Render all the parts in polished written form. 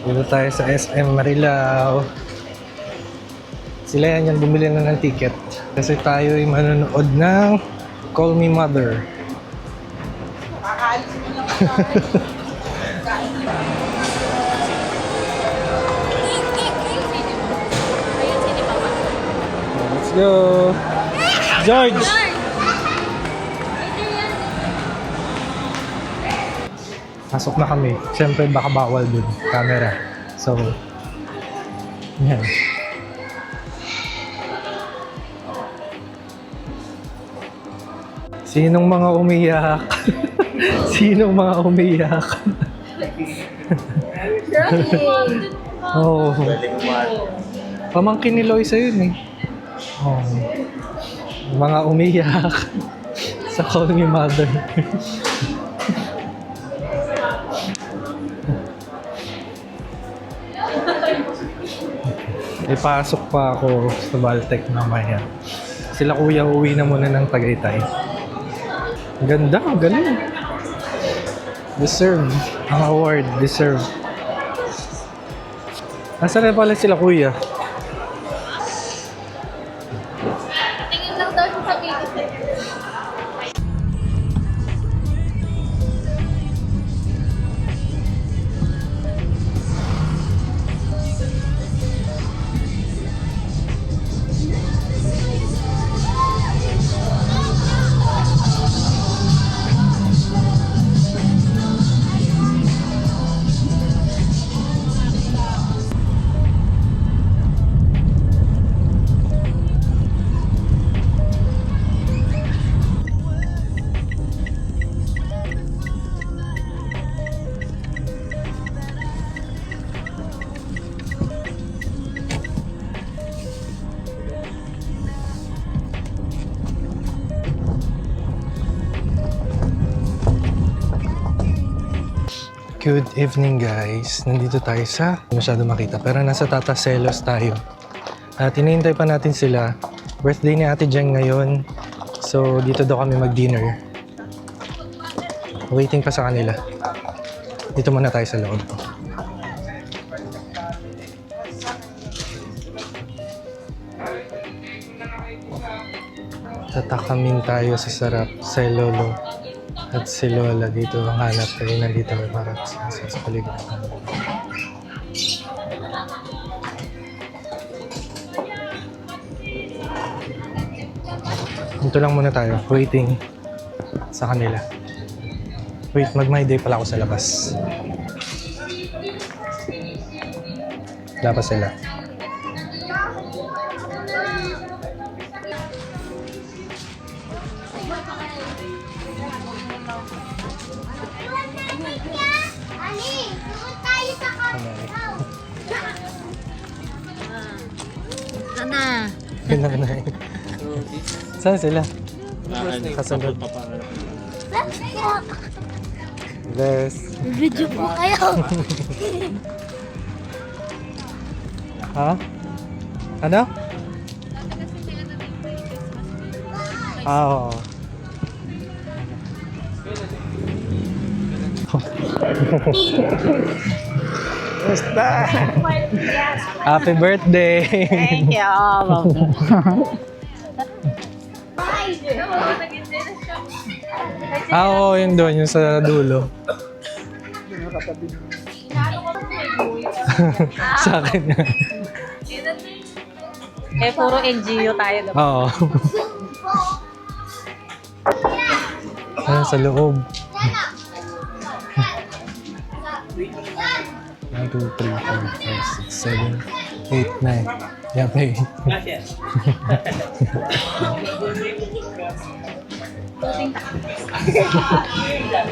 Dito tayo sa SM Marilao. Sila yan yung bumili na ng ticket. Kasi tayo ay manonood ng Call Me Mother. Let's go! George! Pasok na kami. Siyempre baka bawal dun. Camera. So, yan. Sinong mga umiyak? Sinong mga umiyak? Oh. Pamangkin ni Loisa yun eh. Oh. Mga umiyak sa Call Me Mother. Ipasok pa ako sa Baltec mamaya. Sila kuya uwi na muna ng Tagaytay. Ganda, galing. Deserve. Ang award, deserve. Nasaan na pala sila kuya? Tingin lang daw siya sa video. Good evening guys. Nandito tayo sa masyado makita pero nasa Tata Celos tayo. At hinihintay pa natin sila. Birthday ni Ate Jeng ngayon. So dito daw kami mag-dinner. Waiting pa sa kanila. Dito muna tayo sa loob. Tatakamin tayo sa sarap sa Lolo. At si Lola dito ang hanap tayo nandito para sa paligid. Dito lang muna tayo, waiting sa kanila. Wait, mag-my day pala ako sa labas. Labas sila. Sana. Yun na na. Saan sila? Kasunod. Bless. Video po kayo. Ha? Ano? Oo. Basta! Happy birthday! Thank you. Oo, yun doon, yung sa dulo. Sa akin. Eh, puro NGO tayo. Oo. Ayan, sa loob. 1, 2, 3, 4, 5, 6, 7, 8, 9. Yeah, pay.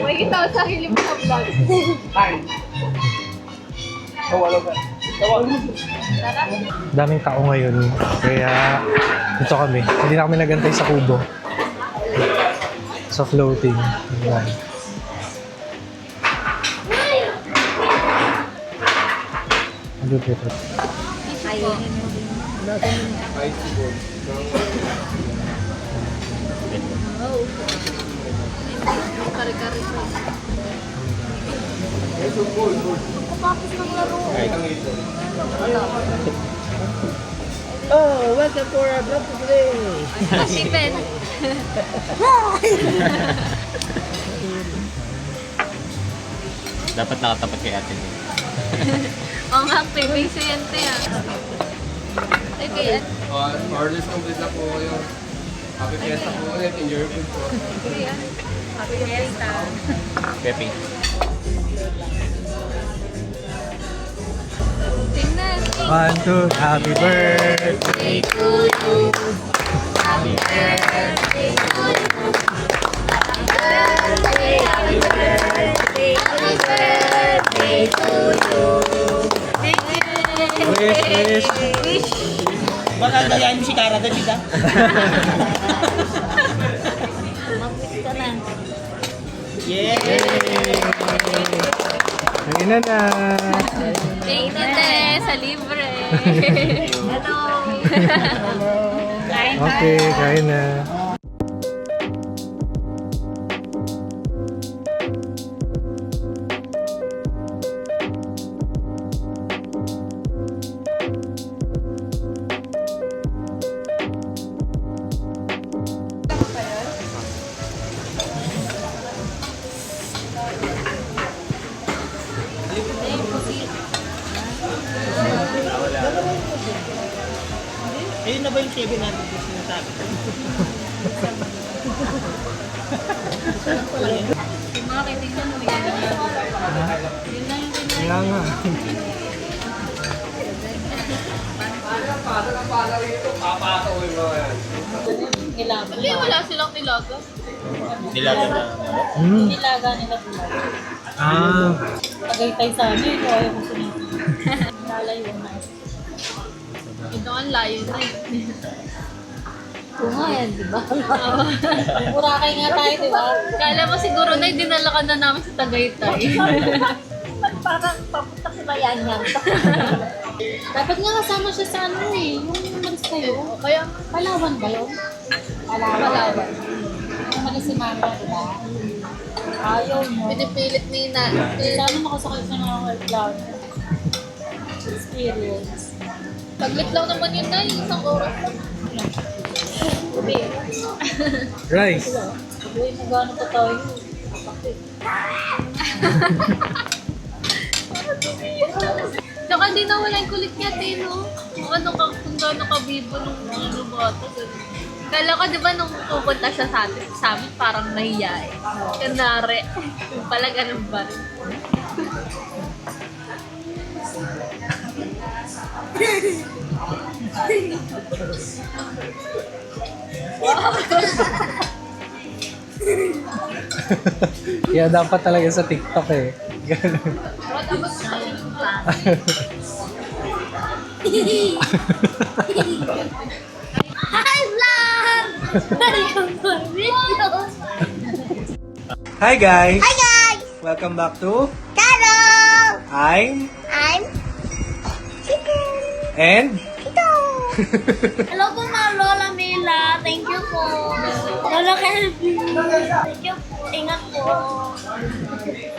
May kita ko sa hilim sa vlog. Daming tao ngayon. Kaya ito kami. Hindi na kami nagantay sa kubo. Sa floating. Ayan. Ano ba ito? Ayun. Kari-kari. Tapos ng laro. Oh, welcome to our vlog today. Si Ben. Dapat nakatapat kay ate. Ang active, siyente ah. Ay, kaya. Orders complete na po kayo. Happy Fiesta po ulit. Enjoy your food po. Kaya. Happy Fiesta. Pepe. Tingnan. 1, 2, happy birthday. to you. Happy birthday to you. Happy birthday. Happy birthday to you. Thank you. Wish. Wish. Baka nagayain mo si Cara doon, di ba? Mag-wish ka na. Yeah! Ayun na. Thank you, te, sa libre. Hello. Kain tayo. Okay, kain na. Ayun na ba yung TV natin yung sinasabi? Sarap pala yun. Yung mga kaibigan mo, yan. Yun lang yung Kaya nga. nilaga. Hindi, wala silang nilaga. Nilaga na. Nilaga nila sila. Ah, Tagaytay sa amin, ito ayaw ko sinunod. Lalayo na. Ito ang layo na eh. Oo nga yan, di ba? Burakay nga tayo, di ba? Kala mo siguro na, dinala ka na namin sa Tagaytay. Parang papunta si Bayan yan. Dapat nga kasama siya sa ano eh, yung umalis kayo. Kaya, Palawan ba yun? Palawan. Yung umalis si Mama, di ba? Ayaw mo. Pinipilit ni na. Sana makasakay siya ng airplane. Experience. Paglit lang naman yun na, yung isang oras lang. Gabi. rice. Gabi, magano pa tayo. Tsaka di na wala yung kulit niya, Tino. Kung gano'n kabibo nung ano bata. Kala ko, di ba, nung pupunta siya sa amin, parang nahiya eh. Kanari. Yung pala ganun ba rin. Yeah, dapat talaga sa TikTok eh. What about saying Hi, vlog! Welcome to our video! Hi guys! Hi guys! Welcome back to Carol! I'm Chicken! and Ito! Hello po mga Lola Mila. Thank you po. Lola Kelvin. Thank you po. Ingat po.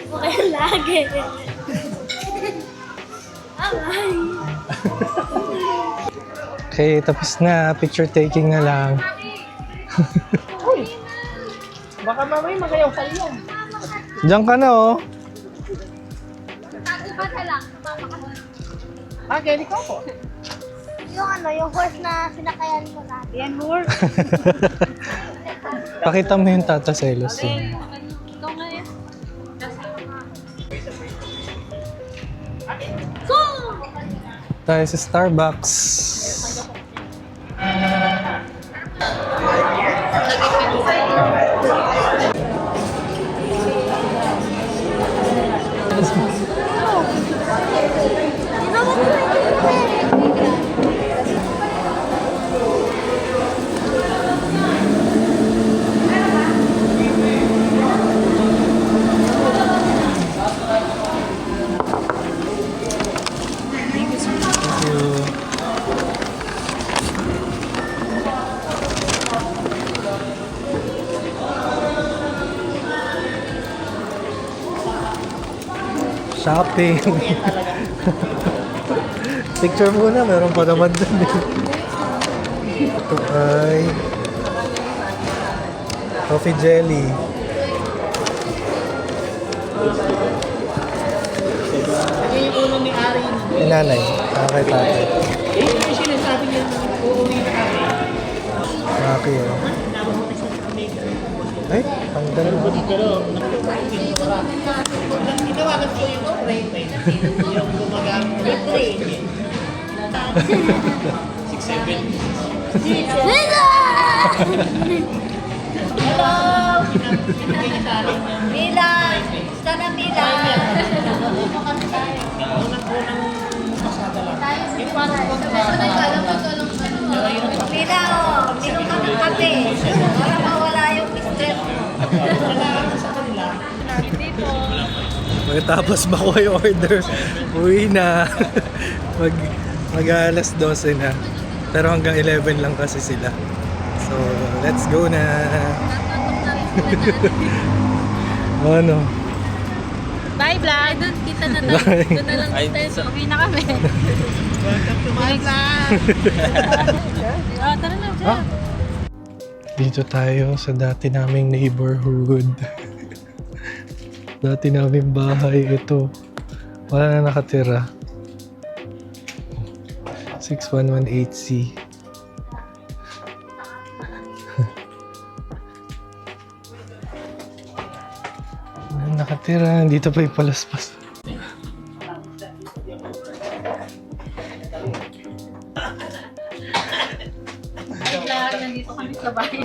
Po kayo lagi. Bye-bye. Okay, tapos na. Picture taking na lang. Baka mamay magayaw sa iyo. Diyan ka na oh. Tagubat ka lang. Ah, ganyan ko po. Yung horse na sinakayan ko natin. Yan, more. Pakita mo yung Tata Celos. Eh. Ikaw nga yan. Tayo sa Starbucks. Thank you. Shopping. Picture muna, meron pa naman dun eh. Ito ay coffee jelly. Ito yung ulo ni Ari. Inanay, kay tatay. Yung sinasabi niya, uuwi na kami. Maki oh. Ay, tanggal na. Pero, tinawagan ko yung train. Yung gumagamit. 6-7. Mila! Hello! Mila! Gusto na Mila? Mila, oh! Minom ka ng kape. Para mawala yung stress mo. Pagkatapos makuha yung order, uwi na. Mag alas 12 na. Pero hanggang 11 lang kasi sila. So, let's go na. Ano? Bye, vlog! Doon, kita na tayo. Doon na lang tayo. Uwi na kami. Welcome to my vlog! Tara na, vlog. Dito tayo sa dati naming neighborhood. Dati naming bahay. Ito. Wala na nakatira. 6118C. Wala na nakatira. Dito pa yung palaspas. Ay, vlog. Nandito kami sa bahay.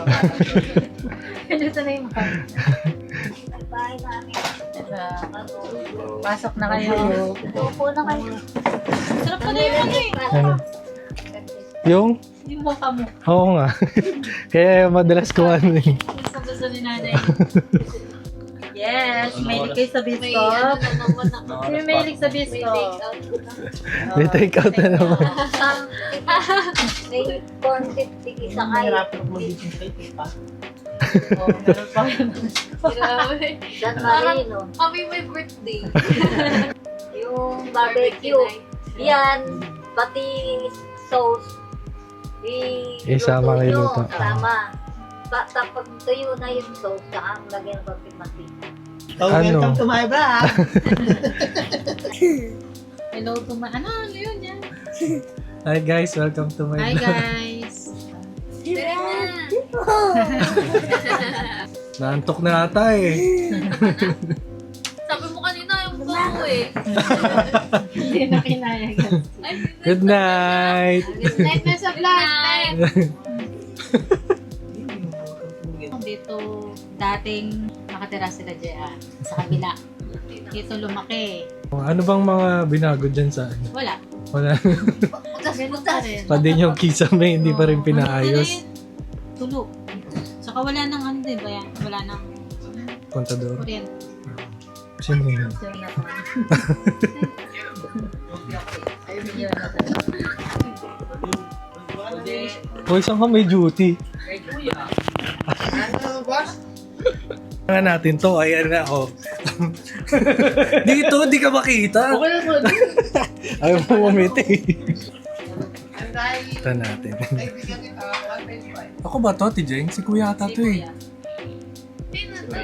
Nandito na yung bahay. Bye, mami. Pasok na kayo. Upo na kayo. Sarap pa na yung ano eh. Ano? Yung? Yung mukha mo. Oo nga. Kaya madalas ko ano eh. Gusto ni nanay. Yes, may kayo sa bisco. Yung may sa bisco. May take out na naman. May content isa kayo. Hirapin mo dito sa pa. Meron pa yun. Grabe. San Marino. Kami may birthday. Yung barbecue. Yan. Pati sauce. Isama kayo luto. Sama. Tapos tuyo na yung sauce. Saka ang lagyan ko pimatika. So, Ano? welcome to my vlog! Hello to my... Ano yun yan? Hi guys, welcome to my Hi vlog. guys. Naantok na ata eh. Sabi mo kanina yung mukha mo eh. Hindi na kinaya guys. Ay, Good night! good night na sa vlog. Dito, dating nakatira sila dyan sa kabila. Dito lumaki. Ano bang mga binago dyan sa ano? Wala. Wala. Ganun pa rin. Pa din yung kisame, hindi pa rin pinaayos. Tulo. Saka wala nang ano din ba yan? Wala nang Kontador. kuryente. Sino yun? Hoy, saan ka may duty? Ano, boss? Nga natin to, ayan na, oh. Dito, di ka makita. Okay na po. Ayaw mo mamiti. Ang dahil, Ito natin. kaibigan kita, 125. Ako ba to, Tijeng? Si Kuya ata to eh. Sino to?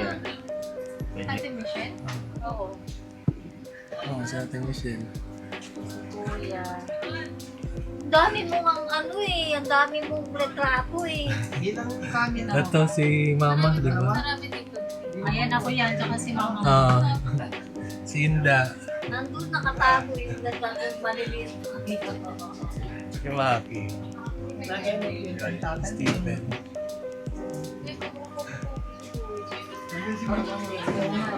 Ate Michelle? Oo. Oo, si Ate Michelle. Kuya. Ang dami mong ang ano eh. Ang dami mong retrato eh. Bilang kami na. Ito si Mama, di ba? Marami dito. Ayan ako yan, tsaka si mama. Si Inda. Nandun nakatago yung nagkakang maliliit. Si Maki. Lagay mo yun. Steven.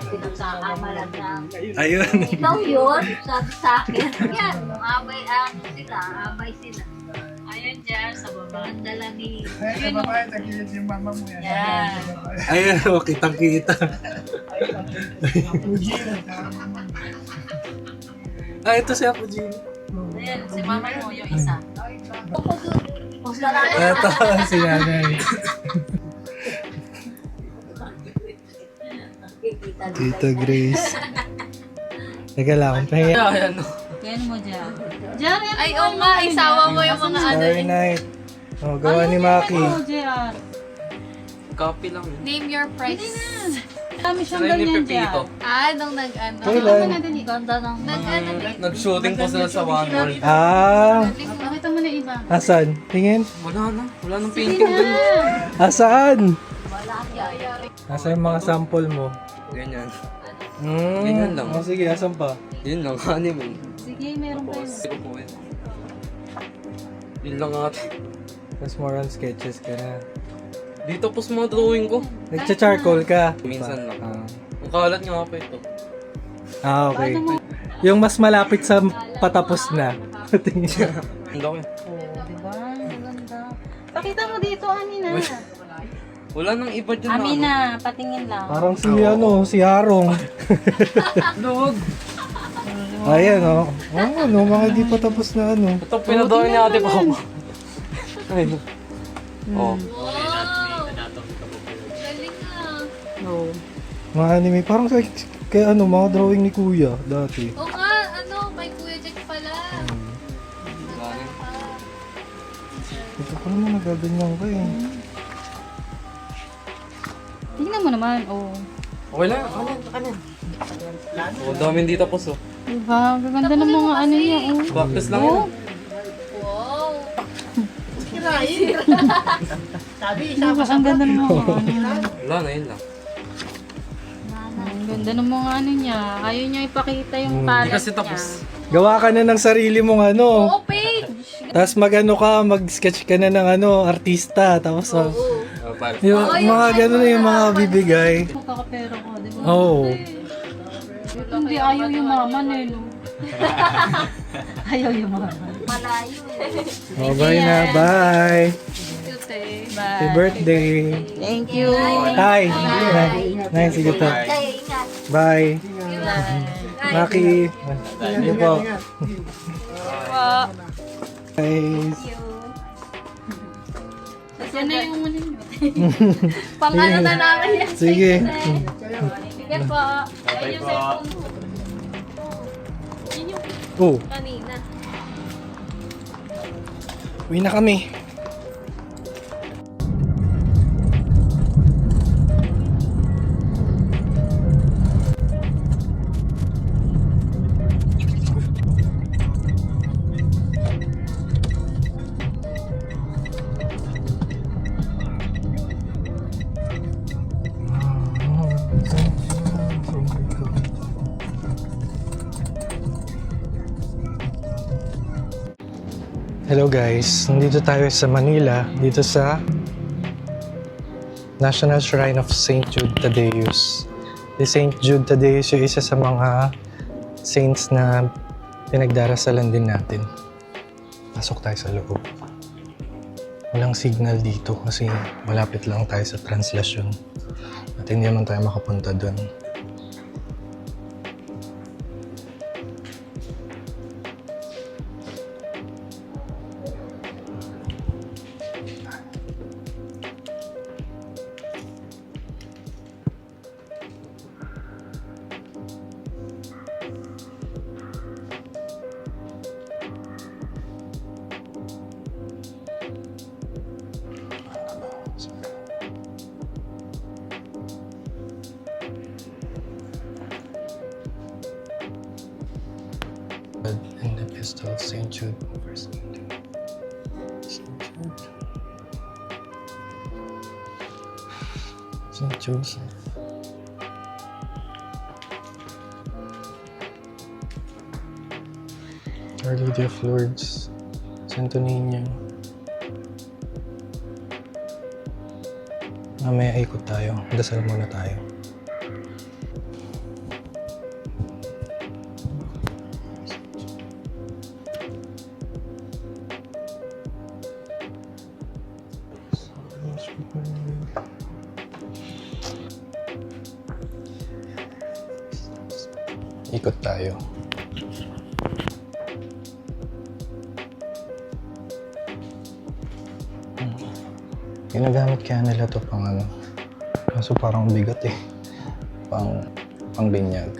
Pinagkakamalan na. Ayun. Ikaw yun, sabi sa akin. Yan, abay, ano sila, abay sila. Ayan dyan, sa baba. Ang dala ni... Ay, sa babae, tagilid yung mama mo yan. Yan. Ayun, oh, kitang-kita. Ito si Apo Gino. Ayan, si mama mo yung isa. Ako dun. Masarap. Ito si Nanay. Nakikita nila. Tita Grace. Teka lang, pahinga. Ayan, no. Yan mo dyan. Diyan, yan. Ay, oo nga, isawa mo yung mga ano. Starry Night. Oh, gawa ni Maki. Oh, JR. Copy lang yun. Name your price. Kami siyang Sila yung ganyan Pepito. dyan. Ah, nung nag-ano. Kailan? Ganda ng Nag-ano. Nag-shooting po sila sa One World. Ah, Pakita mo na iba. asan? Tingin. Wala na. Wala nang painting dun. Asaan? Asa yung mga sample mo? Ganyan. Ganyan lang. Oh, sige, asan pa? Yun lang, anime. Sige, meron pa yun. Sige po yun. Yun lang ate. Tapos more on sketches ka na. Dito po sa mga drawing ko. Nagcha-charcoal ka? Minsan lang. Ah. Ang kalat nga pa ito. Ah, okay. Yung mas malapit sa patapos na. Tingin. Ang laki. Oh, di ba? Maganda. Pakita mo dito, Amina. Wala nang iba dyan na. Amina, patingin lang. Parang si Harong. Lug. Ayan, oh. Oh, no, mga di pa tapos na ano. Ito pinadawin ni ate Papa. Ay. Oh. Galing ah. Oh. Mga anime, parang kay ano, mga drawing ni Kuya dati. Oo nga, ano, kay Kuya Jack pala. Ito pa naman nagaganyan ka eh. Tingnan mo naman, oh. Okay lang, kanan. Oh, daming dito po so. Diba? Gaganda ng mga ano niya, oh. Practice lang yun. Wow. Diba? Ang ganda ng mga ano. Wala na, yun lang. Ang ganda ng mga ano niya. Ayaw niya ipakita yung Hindi talent kasi niya. tapos. Gawa ka na ng sarili mong ano. Oo, page. Tapos mag-ano ka, mag-sketch ka na ng ano, artista. Tapos yung mga gano'n na yung mga bibigay. Magkakapera ko, di ba? Oo. Hindi, ayaw yung mama na no? Ayaw yung mama. Oh, bye na, bye. Cute eh. Happy birthday. Thank you. Hi. Nay, sige to. Bye. Maki. Sige po. Guys. Yan na yung ano nyo. Pang ano na namin yan. Sige. Sige po. Ayun yung cellphone ko. Yun yung Oh, kanina. uwi na kami. Hello guys, nandito tayo sa Manila, dito sa National Shrine of St. Jude Thaddeus. Si St. Jude Thaddeus yung isa sa mga saints na pinagdarasalan din natin. Pasok tayo sa loob. Walang signal dito kasi malapit lang tayo sa translasyon. At hindi naman tayo makapunta doon. In the epistle of St. Jude, verse 19. St. Jude. St. Joseph. Our Lady of Lourdes, Santo Niño. Mamaya ikot tayo. Dasal muna tayo. Ikot tayo. Ginagamit kaya nila to pang ano. Kaso parang bigat eh. Pang binyag.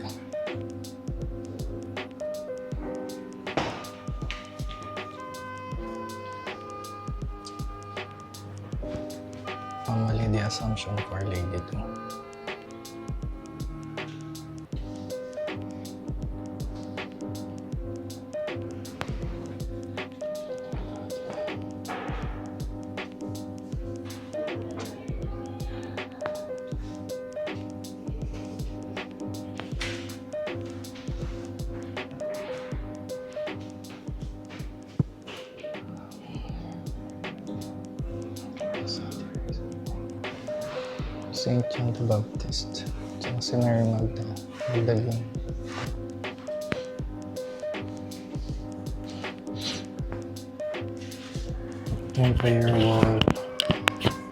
made the assumption for Lady 2. St. John the Baptist, tsaka si Mary Magdalene. Yung prayer wall.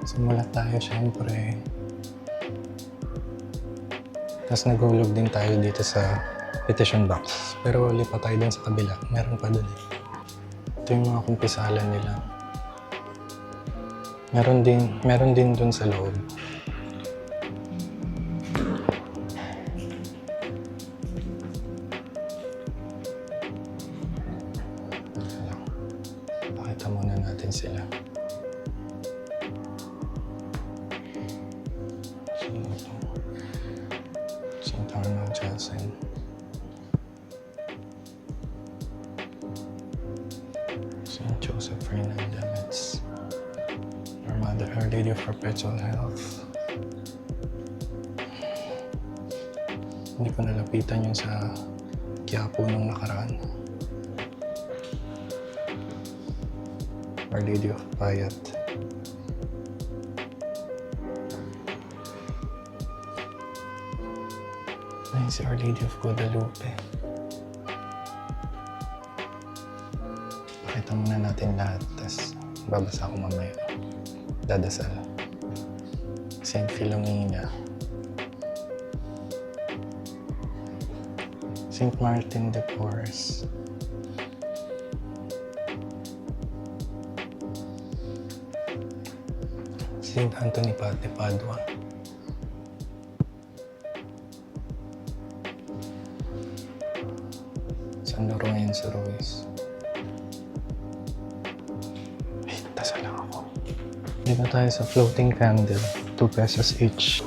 Simula tayo syempre. Tapos naghulog din tayo dito sa petition box. Pero lipat tayo dun sa kabila. Meron pa dun eh. Ito yung mga kumpisalan nila. Meron din dun sa loob. Pakita muna natin sila. St. Arnold Jansen. St. Joseph Fernandez. Our Mother, Our Lady of Perpetual Health. Hindi ko nalapitan yung sa Quiapo nung nakaraan. Our Lady of Payat. Ayun si Our Lady of Guadalupe. Pakita muna natin lahat, tas babasa ko mamaya. Dadasal. Saint Philomena. Saint Martin de Porres. Saint Anthony de Padua. San Lorenzo Ruiz. Wait, dasal lang ako. Dito tayo sa floating candle. 2 pesos each.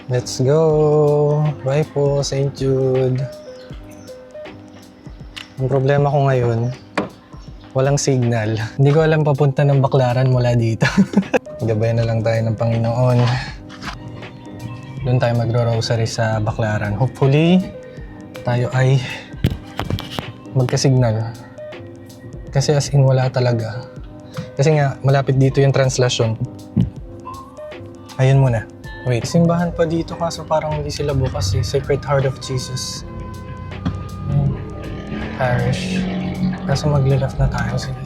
Let's go! Bye po, St. Jude. Ang problema ko ngayon, walang signal. Hindi ko alam papunta ng Baclaran mula dito. Gabayan na lang tayo ng Panginoon. Doon tayo magro-rosary sa Baclaran. Hopefully, tayo ay magka-signal. Kasi as in wala talaga. Kasi nga, malapit dito yung translation. Ayun muna. Wait, simbahan pa dito kaso parang hindi sila bukas eh. Sacred Heart of Jesus. Parish. Kaso magli-left na tayo. Sige.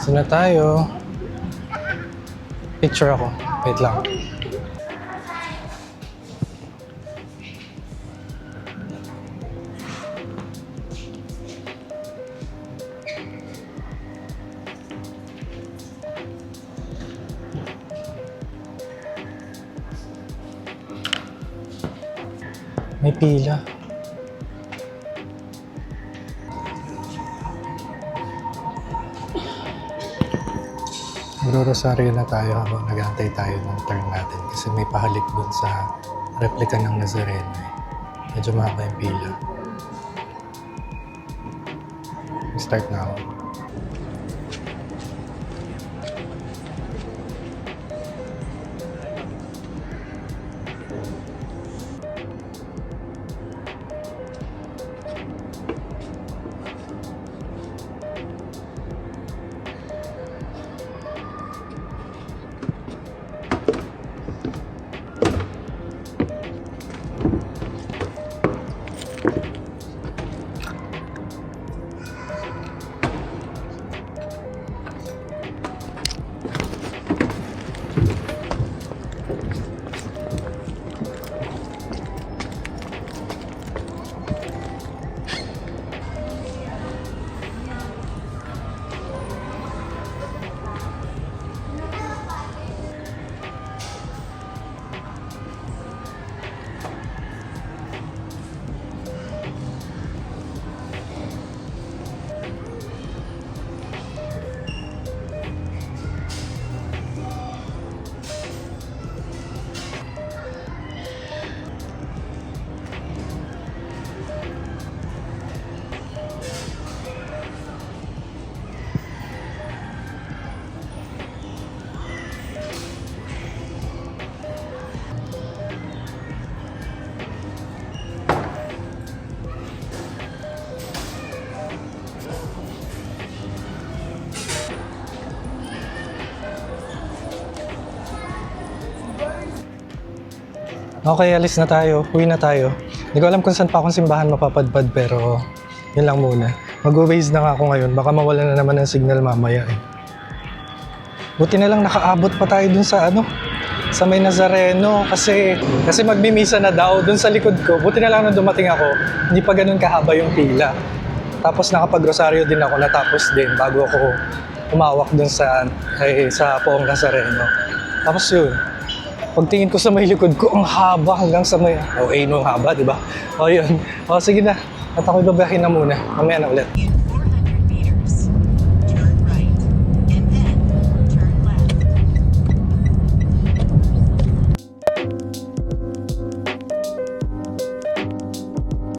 Saan na tayo? Picture ako. Wait lang. May pila. Magro-rosaryo na tayo habang nag-aantay tayo ng turn natin kasi may pahalik dun sa replika ng Nazareno eh. Medyo mahaba yung pila. Start na ako. Okay, alis na tayo. Uwi na tayo. Hindi ko alam kung saan pa akong simbahan mapapadpad pero yun lang muna. Mag-waze na nga ako ngayon. Baka mawala na naman ng signal mamaya eh. Buti na lang nakaabot pa tayo dun sa sa may Nazareno kasi magmimisa na daw dun sa likod ko. Buti na lang nung dumating ako, hindi pa ganun kahaba yung pila. Tapos nakapag-rosaryo din ako, natapos din bago ako umawak dun sa Poong Nazareno. Tapos yun, pagtingin ko sa may likod ko, ang haba hanggang sa may... nung haba, di ba? O yun. O sige na, at ako'y babahin na muna. Mamaya na ulit.